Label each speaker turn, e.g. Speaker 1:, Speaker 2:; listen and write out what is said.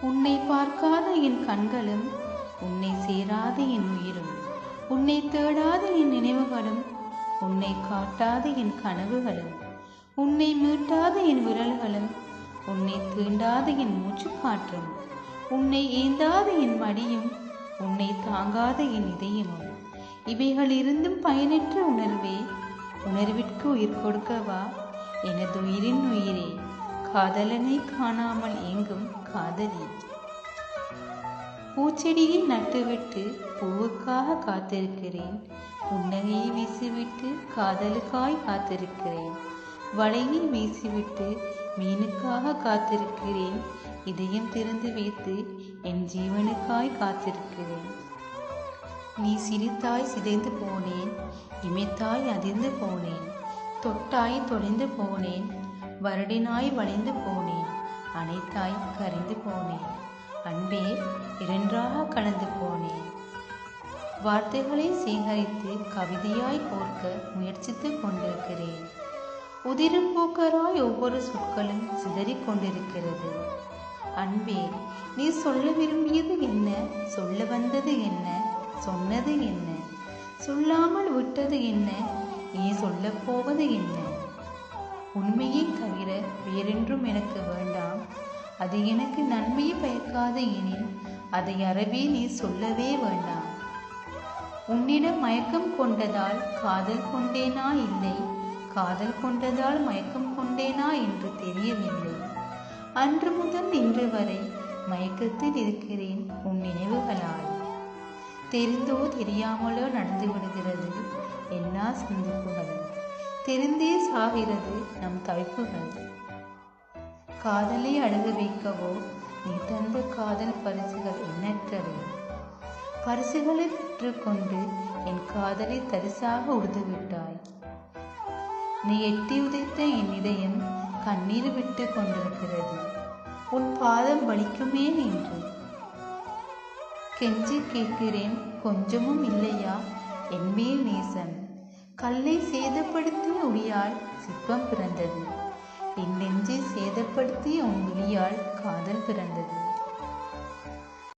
Speaker 1: உன்னை பார்க்காத என் கண்களும், உன்னை சேராத என் உயிரும், உன்னை தேடாத என் நினைவுகளும், உன்னை காட்டாத என் கனவுகளும், உன்னை மீட்டாத என் விரல்களும், உன்னை தீண்டாத என் மூச்சுக்காற்றும், உன்னை ஏந்தாத என் மடியும், உன்னை தாங்காத என் இதயமும், இவைகள் இருந்தும் பயனற்ற உணர்வே, உணர்விற்கு உயிர் கொடுக்கவா எனது உயிரின் உயிரே, காதலனை காணாமல் ஏங்கும் காதலி. பூச்செடியை நட்டுவிட்டு பூவுக்காக காத்திருக்கிறேன், புன்னகையை வீசிவிட்டு காதலுக்காய் காத்திருக்கிறேன், வலையை வீசிவிட்டு மீனுக்காக காத்திருக்கிறேன், இதயம் திறந்து வைத்து என் ஜீவனுக்காய் காத்திருக்கிறேன். நீ சிரித்தாய் சிதைந்து போனேன், இமைத்தாய் அதிர்ந்து போனேன், தொட்டாய் தொலைந்து போனேன், வருடினாய் வளைந்து போனேன், அனைத்தாய் கரைந்து போனேன், அன்பே இரண்டாக கலந்து போனேன். வார்த்தைகளை சேகரித்து கவிதையாய் கோர்க்க முயற்சித்து கொண்டிருக்கிறேன். உதிரும் பூக்கராய் ஒவ்வொரு சொற்களும் சிதறிக் கொண்டிருக்கிறது. அன்பே, நீ சொல்ல விரும்பியது என்ன, சொல்ல வந்தது என்ன, சொன்னது என்ன, சொல்லாமல் விட்டது என்ன, நீ சொல்லப் போவது என்ன? உண்மையை தவிர வேறென்றும் எனக்கு வேண்டாம், அது எனக்கு நன்மையை பயக்காது எனில் அதை அறவே நீ சொல்லவே வேண்டாம். உன்னிடம் மயக்கம் கொண்டதால் காதல் கொண்டேனா இல்லை, காதல் கொண்டதால் மயக்கம் கொண்டேனா என்று தெரியவில்லை. அன்று முதல் இன்று வரை மயக்கத்தில் இருக்கிறேன் உன் நினைவுகளால். தெரிந்தோ தெரியாமலோ நடந்து விடுகிறது எல்லா சந்திப்புகளும், தெரிந்தே சாகிறது நம் தவிப்புகள். காதலை அழுக வைக்கவோ நீ தந்த காதல் பரிசுகள் எண்ணற்றவை. பரிசுகளை பெற்றுக்கொண்டு என் காதலை தரிசாக உடுத்துவிட்டாய். நீ எட்டி உதைத்த என் இதயம் கண்ணீர் விட்டு கொண்டிருக்கிறது, உன் பாதம் வலிக்குமே என்று. கெஞ்சி கேட்கிறேன், கொஞ்சமும் இல்லையா என் மேல் நேசம்? கல்லை சேதப்படுத்திய ஒளியால் சிற்பம் பிறந்தது, என் நெஞ்சை சேதப்படுத்திய உன் விழியால் காதல் பிறந்தது.